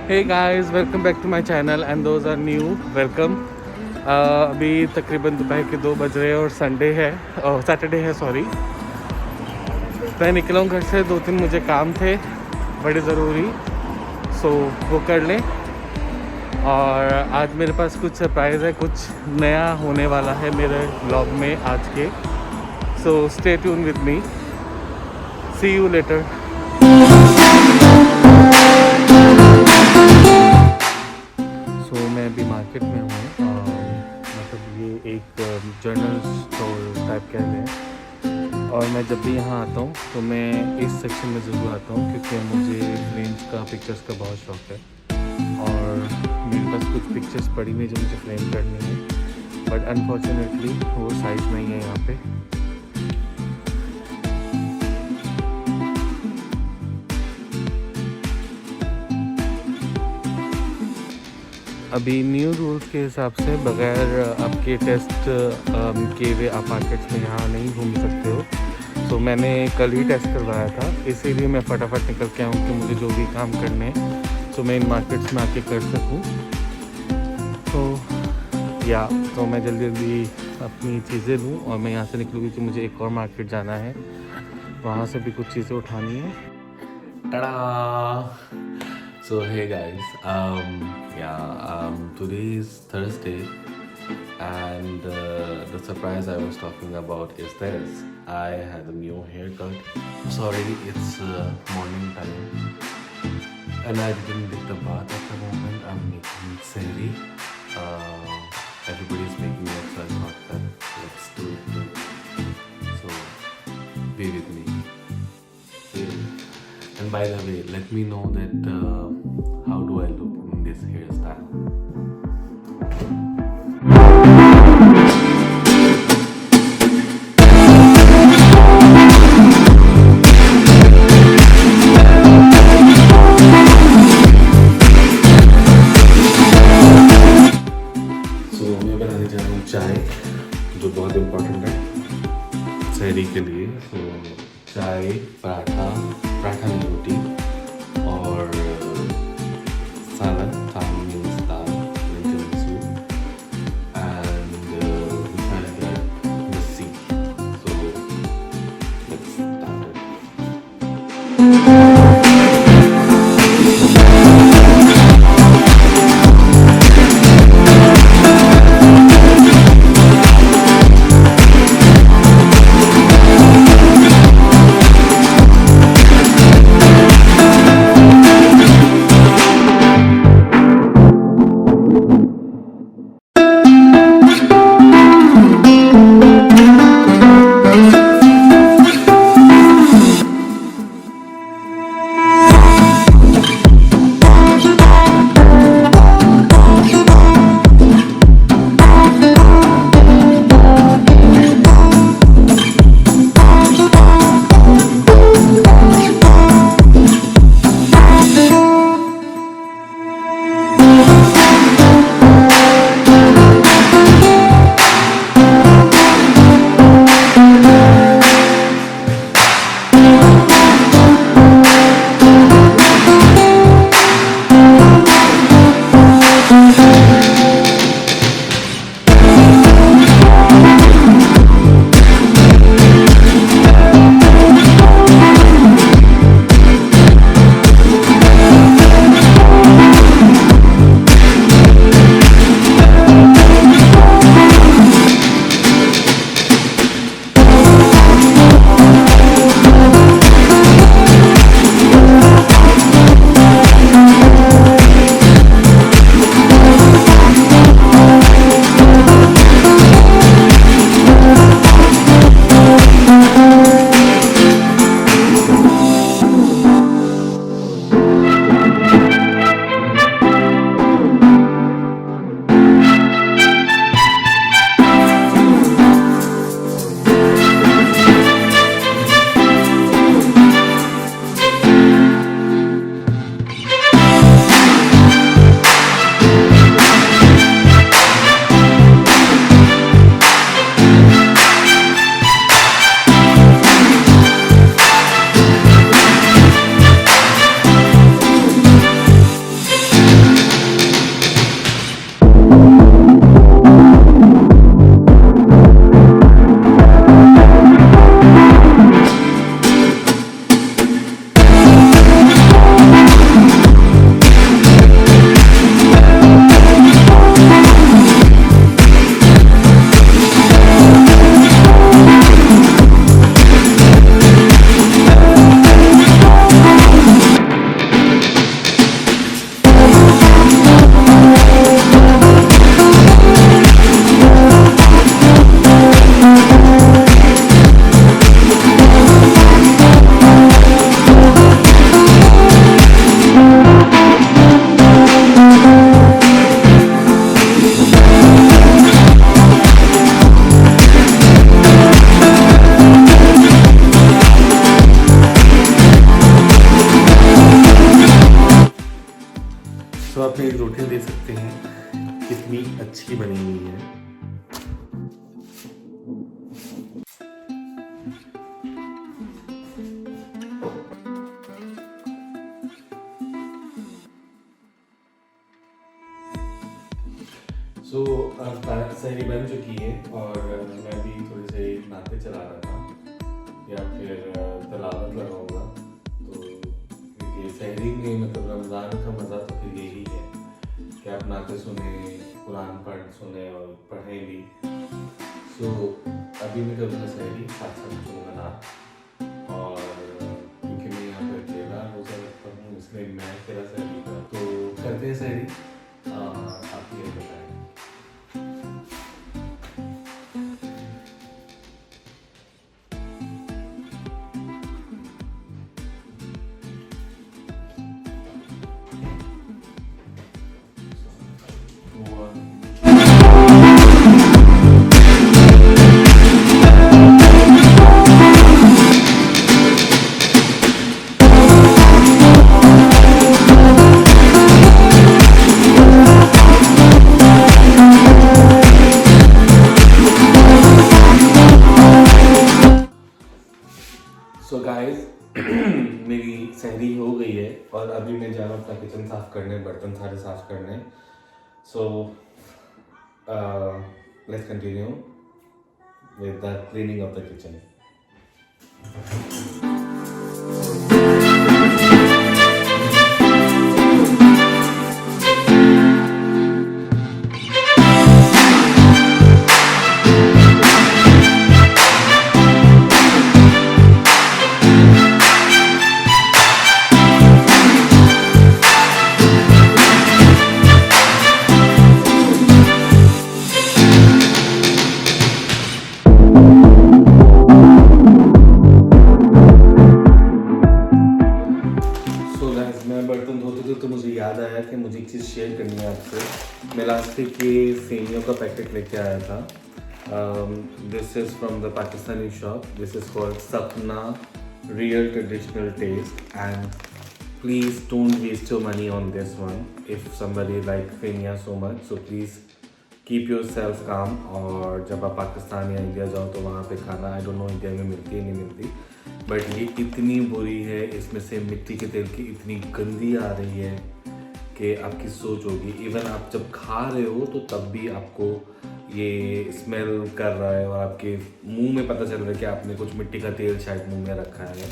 Hey guys, welcome back to my channel and those are new, welcome. अभी तकरीबन दोपहर के 2 बज रहे हैं और संडे है, सैटरडे है सॉरी। मैं निकला हूँ घर से, 2-3 मुझे काम थे बड़े ज़रूरी, सो वो कर लें। और आज मेरे पास कुछ सरप्राइज़ है, कुछ नया होने वाला है मेरे व्लॉग में आज के। So stay tuned with me, see you later. मैं अभी मार्केट में हूँ, मतलब ये एक जनरल स्टोर टाइप कह लें। और मैं जब भी यहाँ आता हूँ तो मैं इस सेक्शन में ज़रूर आता हूँ क्योंकि मुझे फ्रेम्स का, पिक्चर्स का बहुत शौक़ है। और मेरे पास कुछ पिक्चर्स पड़ी हुई जो मुझे फ्रेम करनी है, बट अनफॉर्चुनेटली वो साइज़ नहीं है यहाँ पे। अभी न्यू रूल्स के हिसाब से बग़ैर आपके टेस्ट किए हुए आप मार्केट्स में यहाँ नहीं घूम सकते हो। तो मैंने कल ही टेस्ट करवाया था, इसीलिए मैं फटाफट निकल के आऊँ कि मुझे जो भी काम करने हैं तो मैं इन मार्केट्स में आके कर सकूँ। तो मैं जल्दी जल्दी अपनी चीज़ें लूँ और मैं यहाँ से निकलूँगी कि मुझे एक और मार्केट जाना है, वहाँ से भी कुछ चीज़ें उठानी है। Tada! So hey guys, today is Thursday and the surprise I was talking about is this. I had a new haircut. Sorry, it's morning time and I didn't take the bath at the moment. I'm making sehri. Everybody's making it, so I thought that let's do it too. So be with me. And by the way, let me know that how do I look in this hairstyle. So मैं बनाने जा रहा हूँ चाय, जो बहुत important है सहरी के लिए। तो चाय, पराठा नहीं, रोटी और salad means dal, lentil soup, and we try to get lassi. So let's start it. सो आप मेरी रोटियाँ दे सकते हैं कितनी अच्छी बनी हुई है। सो सहरी बन चुकी है और मैं भी थोड़ी सी नाते चला रहा था या फिर तलावत लगाऊंगा। तो क्योंकि सहरी में मतलब रमज़ान का मज़ा तो फिर यही है कि आप नाते सुने, कुरान सुने और पढ़ें भी। सो अभी मैं करूँगा सहरी, साथ साथ करूँगा नात। और क्योंकि मैं यहाँ पर अकेला रोज़ा रखता हूँ इसलिए मैं अकेला सहरी का तो करते हैं सहरी। आप ये बताएं। सो गाइस मेरी सहरी हो गई है और अभी मैं जा रहा हूँ अपना किचन साफ़ करने, बर्तन सारे साफ़ करने। So let's continue with the cleaning of the kitchen. मैं बर्तन धोते थे तो मुझे याद आया कि मुझे एक चीज़ शेयर करनी है आपसे। मैं लास्ट वीक ये सेमियों का पैकेट लेके आया था। This is from the Pakistani shop. This is called Sapna real traditional taste and please don't waste your money on this one if somebody like फेमिया so much. So please keep yourself calm. और जब आप पाकिस्तान या India जाओ तो वहाँ पे खाना, आई डोंट नो इंडिया में मिलती है नहीं मिलती, बट ये इतनी बुरी है, इसमें से मिट्टी के तेल की इतनी गंदी आ रही है कि आपकी सोच होगी। इवन आप जब खा रहे हो तो तब भी आपको ये स्मेल कर रहा है और आपके मुंह में पता चल रहा है कि आपने कुछ मिट्टी का तेल शायद मुंह में रखा है।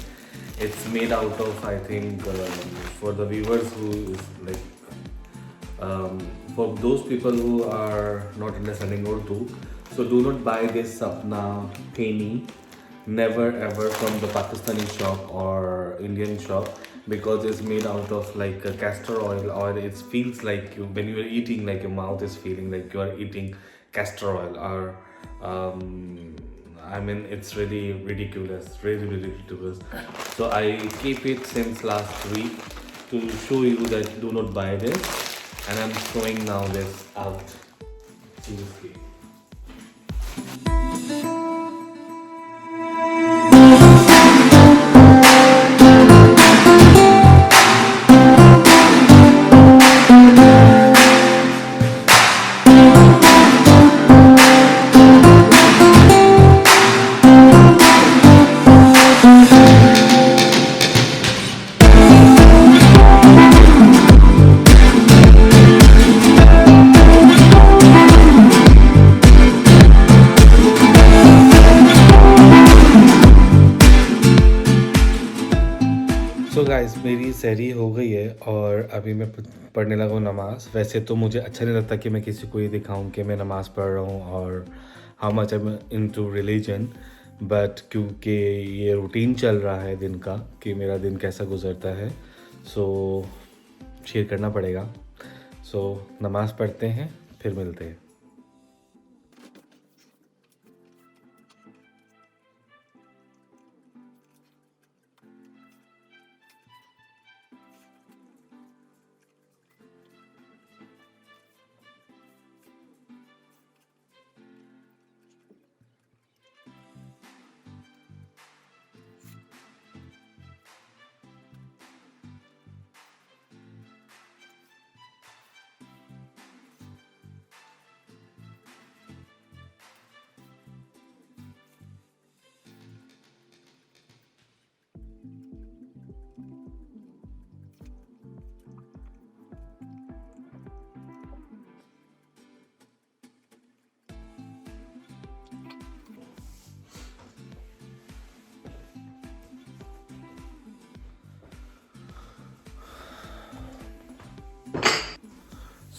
It's made out of I think for the viewers who is like for those people who are not understanding Urdu, so do not buy this Sapna Feni, never ever from the Pakistani shop or Indian shop, because it's made out of like a castor oil, or it feels like you, when you are eating, like your mouth is feeling like you are eating castor oil, or I mean it's really ridiculous, really ridiculous. So I keep it since last week to show you that do not buy this. And I'm throwing now this out. Seriously. So guys मेरी सहरी हो गई है और अभी मैं पढ़ने लगा हूँ नमाज़। वैसे तो मुझे अच्छा नहीं लगता कि मैं किसी को ये दिखाऊं कि मैं नमाज़ पढ़ रहा हूँ और how much I am into religion, but क्योंकि ये रूटीन चल रहा है दिन का कि मेरा दिन कैसा गुजरता है, सो शेयर करना पड़ेगा। सो नमाज़ पढ़ते हैं, फिर मिलते हैं।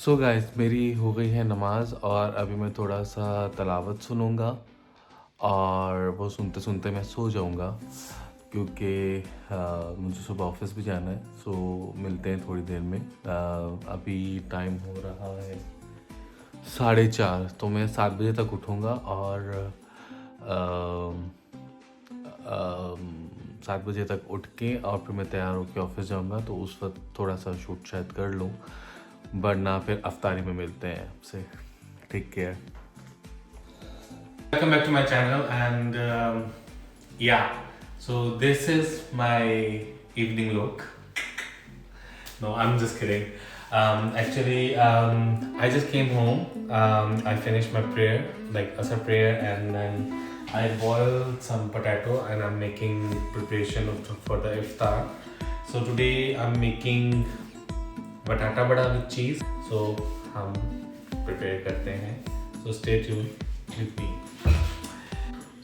सो गाइस, मेरी हो गई है नमाज और अभी मैं थोड़ा सा तलावत सुनूंगा और वो सुनते सुनते मैं सो जाऊंगा क्योंकि मुझे सुबह ऑफिस भी जाना है। सो मिलते हैं थोड़ी देर में। अभी टाइम हो रहा है 4:30, तो मैं 7 बजे तक उठूंगा और 7 बजे तक उठ के और फिर मैं तैयार होकर ऑफिस जाऊंगा। तो उस वक्त थोड़ा सा शूट शायद कर लूँ, वरना फिर अफ्तारी में मिलते हैं आपसे। Take care. Welcome back to my channel and so this is my evening look. No, I'm just kidding. I just came home. I finished my prayer, like Asr prayer, and then I boiled some potato and I'm making preparation for the iftar. So today I'm making batata bada with cheese. So हम prepare करते हैं. So stay tuned with me.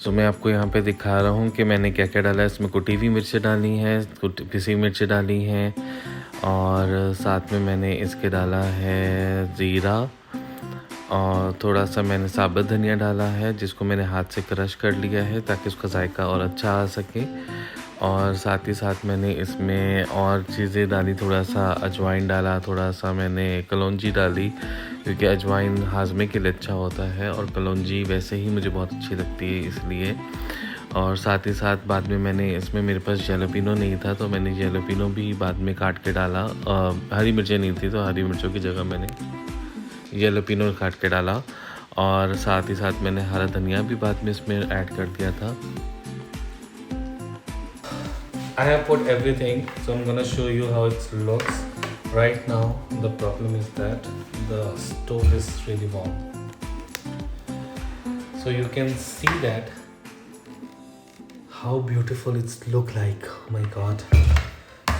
So मैं आपको यहाँ पे दिखा रहा हूँ कि मैंने क्या क्या डाला है। इसमें कुटी हुई मिर्च डाली हैं, पिसी मिर्च डाली हैं और साथ में मैंने इसके डाला है ज़ीरा और थोड़ा सा मैंने साबुत धनिया डाला है जिसको मैंने हाथ से क्रश कर लिया है ताकि उसका जायका और अच्छा आ सके। और साथ ही साथ मैंने इसमें और चीज़ें डाली, थोड़ा सा अजवाइन डाला, थोड़ा सा मैंने कलौंजी डाली क्योंकि अजवाइन हाजमे के लिए अच्छा होता है और कलौंजी वैसे ही मुझे बहुत अच्छी लगती है इसलिए। और साथ ही साथ बाद में मैंने इसमें, मेरे पास जैलोपिनो नहीं था तो मैंने जैलोपिनो भी बाद में काट के डाला। हरी मिर्चें नहीं थी तो हरी मिर्चों की जगह मैंने जैलोपिनो काट के डाला और साथ ही साथ मैंने हरा धनिया भी बाद में इसमें ऐड कर दिया था। I have put everything, so I'm gonna show you how it looks. Right now, the problem is that the stove is really warm. So you can see that how beautiful it's look like. Oh my god.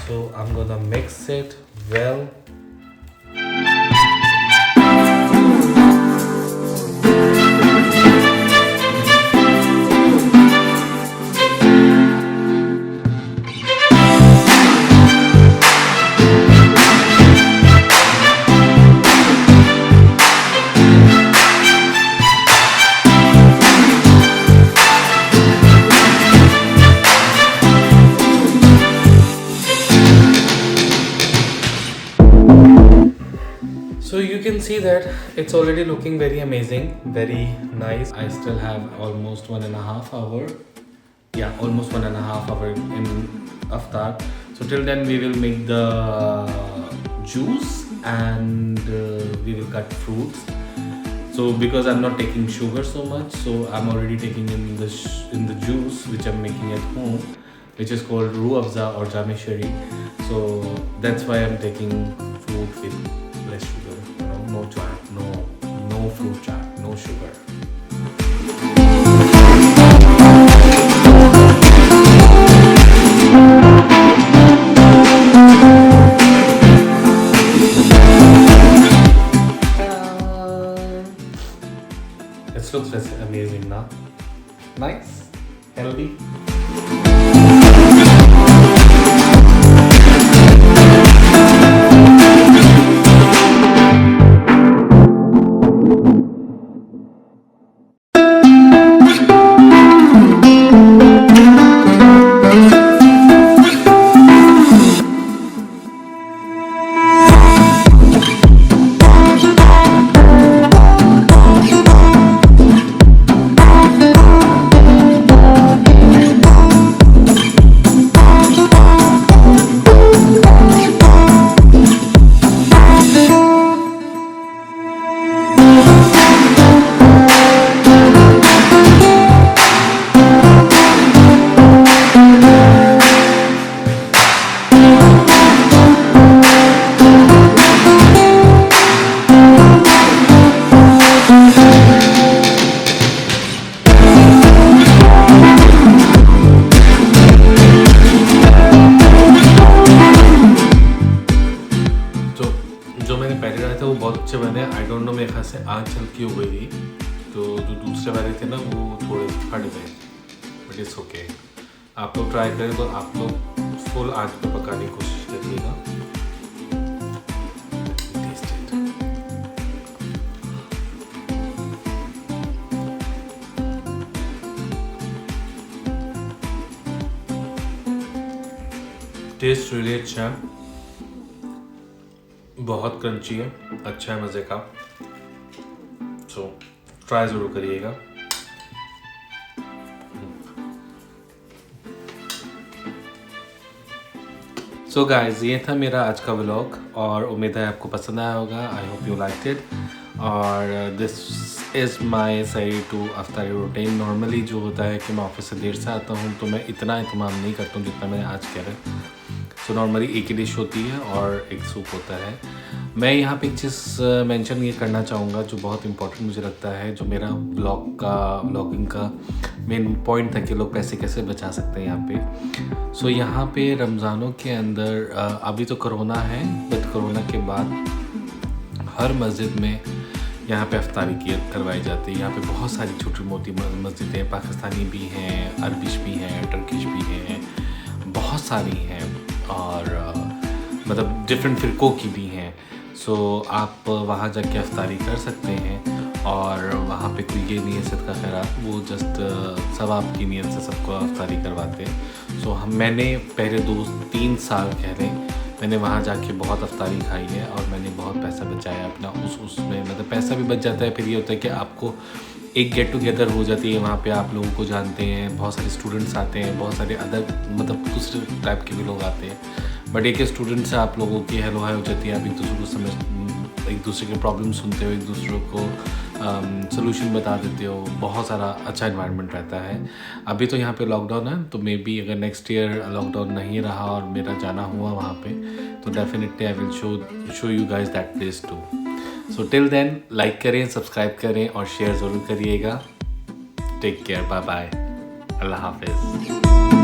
So I'm gonna mix it well. So you can see that it's already looking very amazing, very nice. I still have almost 1.5 hour. Yeah, almost 1.5 hour in Aftar. So till then we will make the juice and we will cut fruits. So because I'm not taking sugar so much, so I'm already taking in the juice which I'm making at home, which is called Ruh Afza or Jameshari. So that's why I'm taking fruit with less sugar. No chat, no fruit chat, no sugar. This looks amazing now. Nice, healthy. बहुत अच्छे बने। I don't know, मेरे ख्याल से आँच हल्की हो गई थी तो जो दूसरे वाले थे ना वो थोड़े फट गए, बट इट्स ओके। आप लोग ट्राई करें तो आप लोग फुल आँच पे पकाने की कोशिश करिएगा। टेस्ट रियली अच्छा है, बहुत क्रंची है, अच्छा है, मज़े का। सो ट्राई ज़रूर करिएगा। सो गाइस, ये था मेरा आज का व्लॉग और उम्मीद है आपको पसंद आया होगा। I hope you like it. और दिस इज़ माई सही टू अफ्तारी रूटीन। नॉर्मली जो होता है कि मैं ऑफिस से देर से आता हूँ तो मैं इतना एहतमाम नहीं करता हूँ जितना मैंने आज किया है। सो नॉर्मली एक ही डिश होती है और एक सूप होता है। मैं यहाँ पे एक चीज़ मेंशन ये करना चाहूँगा जो बहुत इंपॉर्टेंट मुझे लगता है, जो मेरा व्लॉगिंग का मेन पॉइंट था कि लोग पैसे कैसे बचा सकते हैं यहाँ पे। सो यहाँ पे रमज़ानों के अंदर अभी तो कोरोना है, बट कोरोना के बाद हर मस्जिद में यहाँ पे अफ्तारी करवाई जाती है। यहाँ पे बहुत सारी छोटी मोटी मस्जिदें हैं, पाकिस्तानी भी हैं, अरबिश भी हैं, टर्किश भी हैं, बहुत सारी हैं और मतलब डिफरेंट फ़िरक़ों की भी हैं। सो आप वहाँ जाके अफ्तारी कर सकते हैं और वहाँ पे कोई ये नहीं है सदका खैरात, वो जस्ट सवाब की नीयत से सबको अफ्तारी करवाते हैं। सो मैंने पहले 2-3 साल कह लें मैंने वहाँ जाके बहुत अफ्तारी खाई है और मैंने बहुत पैसा बचाया अपना उसमें। मतलब पैसा भी बच जाता है, फिर ये होता है कि आपको एक गेट टुगेदर हो जाती है वहाँ पे, आप लोगों को जानते हैं, बहुत सारे स्टूडेंट्स आते हैं, बहुत सारे अदर मतलब दूसरे टाइप के भी लोग आते हैं, बट एक स्टूडेंट से आप लोगों की हेलो हाय हो जाती है। आप एक दूसरे को एक दूसरे के प्रॉब्लम सुनते हो, एक दूसरे को सोल्यूशन बता देते हो, बहुत सारा अच्छा इन्वायरमेंट रहता है। अभी तो यहाँ पे लॉकडाउन है, तो मे बी अगर नेक्स्ट ईयर लॉकडाउन नहीं रहा और मेरा जाना हुआ वहाँ पे तो definitely I will show you guys that place too. So till then like करें, सब्सक्राइब करें और शेयर ज़रूर करिएगा। Take care, bye bye, Allah हाफिज़।